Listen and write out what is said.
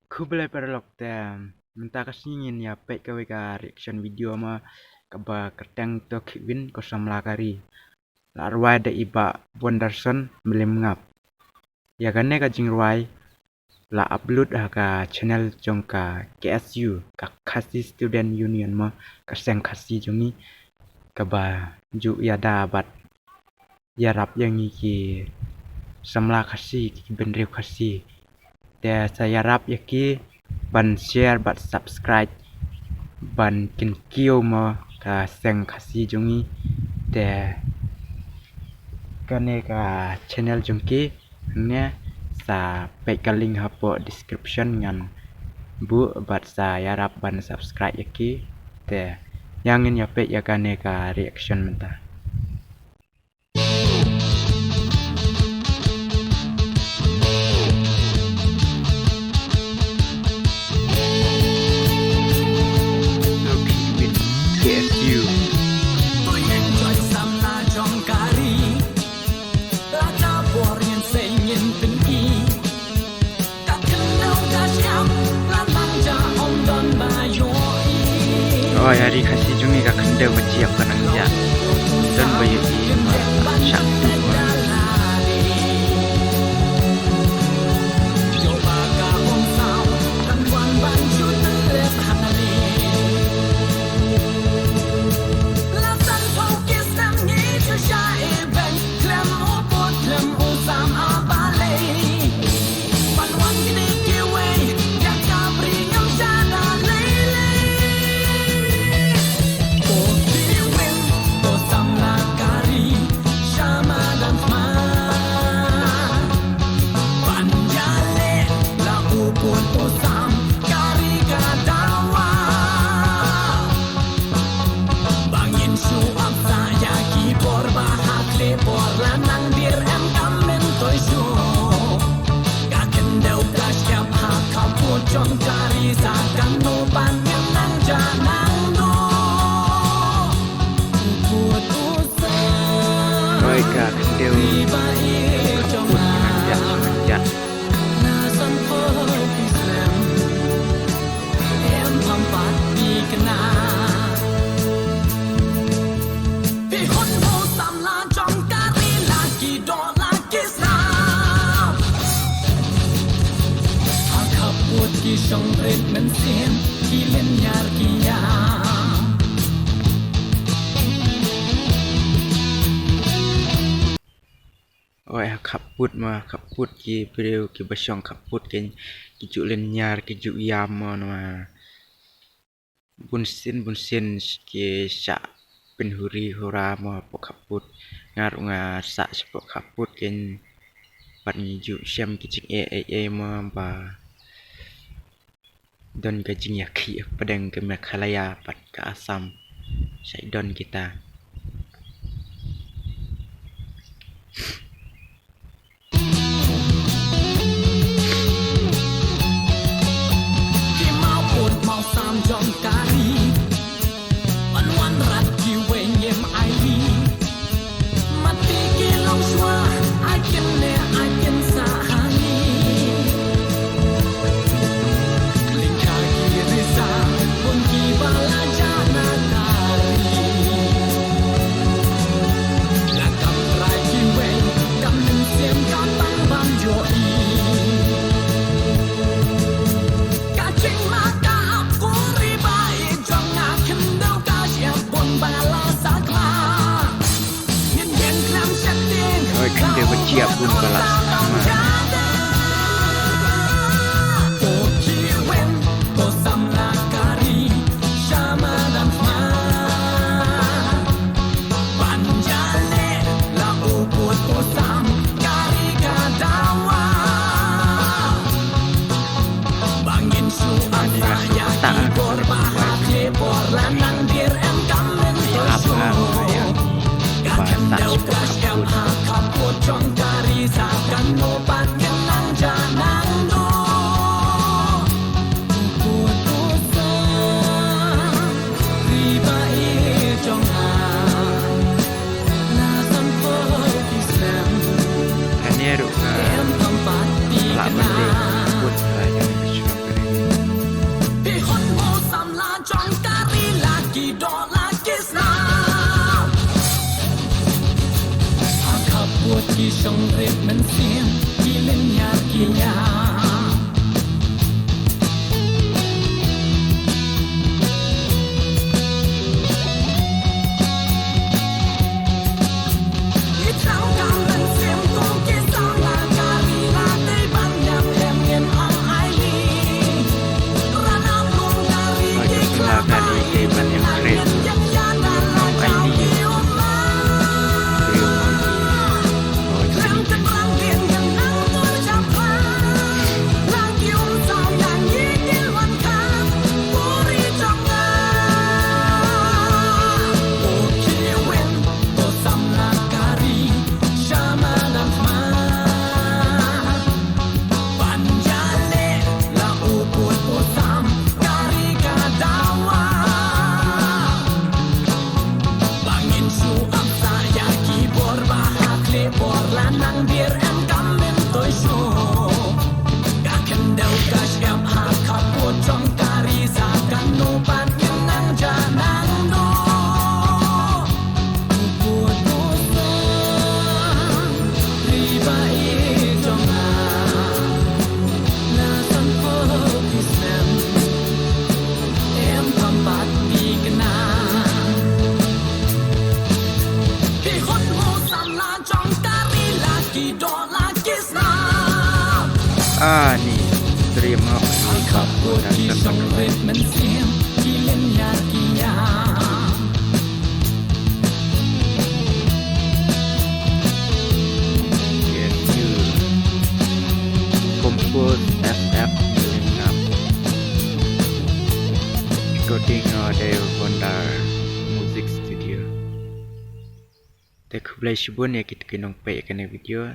Ku boleh perlok tem. Minta kasingin ya pek kawe ka reaction video ma kaba kerteng to Kevin ko samla kari. La ruai de iba Wonderson belum ngap. Ya kane ka jing ruai la upload ka channel jong ka KSU ka Khasi Student Union ma ka seng khasi jongi kaba ju ya dabat ya rap yang ki samla khasi ki benrew khasi.แต่saya harap yaki ban share ban subscribe ban kin kio mo ka seng khasi jungi te kane ka channel jungki ne sa pe ka link hapo description ngan bu bat saya harap ban subscribe yaki te yangin ya pe ya kane ka reaction menta. KSU Oh hari kasih jungi ka kendau berciap kanang ja dan bayu i syak Roika kendau kabut semenjak Kisong red mensin kilen yar kia Oh ya kaput ma kaput ki beliau ki basong kaput ki kijuk lenyar kijuk yam ma bunsin ki syak penhuri hura ma po kaput ngar nga sak sepok kaput ki pat ngijuk syam ki cik e ma ba don ka jing yaki padang ke Meghalaya pat ke Assam sai don kita นี่เตรียมเอาไปกับบนดัน ที่ สัน สำเร็จมันเสียงที่เล่นยากกี่อย่าง เขียนชื่อ Compose FF 1 Recording Audio Wonder Music Studio. Te kublai shibun ya kita kinong pe kan video